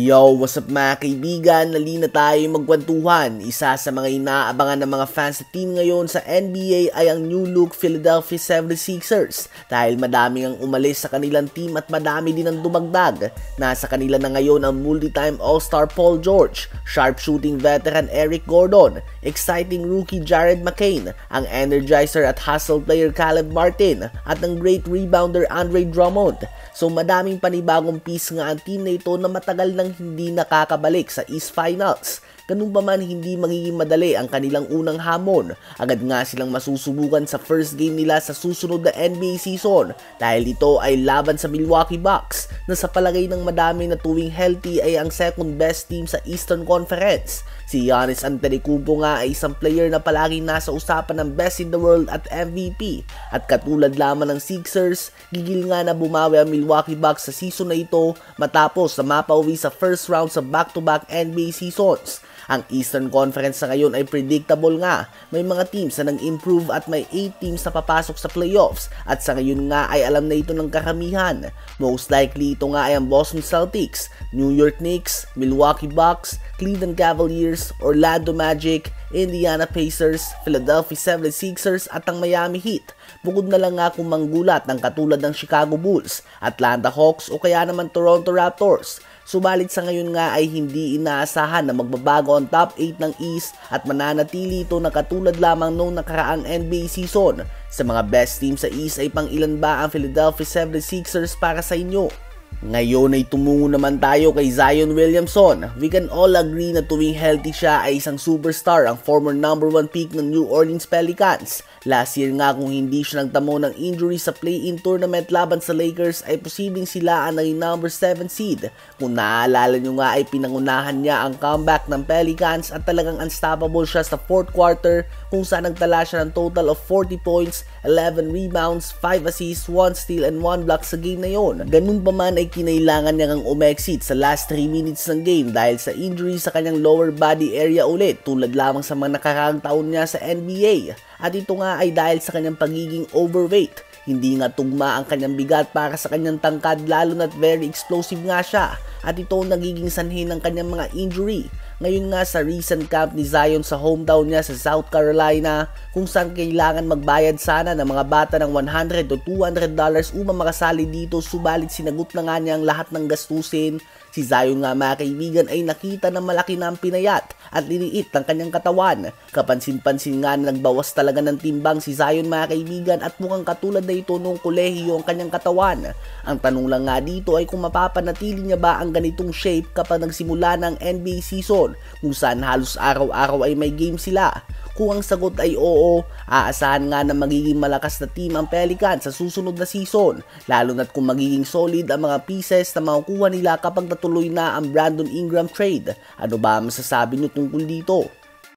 Yo, what's up mga kaibigan? Nali na tayo magkwentuhan. Isa sa mga inaabangan ng mga fans sa team ngayon sa NBA ay ang new look Philadelphia 76ers dahil madami ang umalis sa kanilang team at madami din ang dumagdag. Nasa kanila na ngayon ang multi-time All-Star Paul George, sharpshooting veteran Eric Gordon, exciting rookie Jared McCain, ang energizer at hustle player Caleb Martin, at ang great rebounder Andre Drummond. So madaming panibagong piece nga ang team na ito na matagal nang hindi nakakabalik sa East Finals. Ganun pa man, hindi magiging madali ang kanilang unang hamon. Agad nga silang masusubukan sa first game nila sa susunod na NBA season dahil ito ay laban sa Milwaukee Bucks na sa palagay ng madami na tuwing healthy ay ang second best team sa Eastern Conference. Si Giannis Antetokounmpo nga ay isang player na palaging nasa usapan ng best in the world at MVP. At katulad lamang ng Sixers, gigil nga na bumawi ang Milwaukee Bucks sa season na ito matapos na mapauwi sa first round sa back-to-back NBA seasons. Ang Eastern Conference sa ngayon ay predictable nga. May mga teams na nag-improve at may 8 teams na papasok sa playoffs at sa ngayon nga ay alam na ito ng karamihan. Most likely ito nga ay ang Boston Celtics, New York Knicks, Milwaukee Bucks, Cleveland Cavaliers, Orlando Magic, Indiana Pacers, Philadelphia 76ers at ang Miami Heat. Bukod na lang nga kung manggulat ng katulad ng Chicago Bulls, Atlanta Hawks o kaya naman Toronto Raptors. Subalit sa ngayon nga ay hindi inaasahan na magbabago ang top 8 ng East at mananatili ito na katulad lamang noong nakaraang NBA season. Sa mga best team sa East ay pang ilan ba ang Philadelphia 76ers para sa inyo? Ngayon ay tumungo naman tayo kay Zion Williamson. We can all agree na tuwing healthy siya ay isang superstar, ang former number 1 pick ng New Orleans Pelicans. Last year nga kung hindi siya nagtamo ng injury sa play-in tournament laban sa Lakers ay posibleng sila ang naging number 7 seed. Kung naaalala nyo nga ay pinangunahan niya ang comeback ng Pelicans at talagang unstoppable siya sa 4th quarter kung saan nagtala siya ng total of 40 points, 11 rebounds, 5 assists, 1 steal and 1 block sa game na yon. Ganun pa man ay kinailangan niya ngang umexit sa last 3 minutes ng game dahil sa injury sa kanyang lower body area ulit tulad lamang sa mga nakaraang taon niya sa NBA. At ito nga ay dahil sa kanyang pagiging overweight. Hindi nga tugma ang kanyang bigat para sa kanyang tangkad lalo na't very explosive nga siya. At ito nagiging sanhi ng kanyang mga injury. Ngayon nga sa recent camp ni Zion sa hometown niya sa South Carolina kung saan kailangan magbayad sana ng mga bata ng $100 to $200 upang makasali dito, subalit sinagot na nga niya ang lahat ng gastusin. Si Zion nga mga kaibigan ay nakita na malaki na ang pinayat at liniit ng kanyang katawan. Kapansin-pansin nga na nagbawas talaga ng timbang si Zion mga kaibigan at mukhang katulad na ito nung kolehiyo ang kanyang katawan. Ang tanong lang nga dito ay kung mapapanatili niya ba ang ganitong shape kapag nagsimula ng NBA season kung saan halos araw-araw ay may game sila. Kung ang sagot ay oo, aasahan nga na magiging malakas na team ang Pelicans sa susunod na season, lalo na't kung magiging solid ang mga pieces na makukuha nila kapag natuloy na ang Brandon Ingram trade. Ano ba masasabi nyo tungkol dito?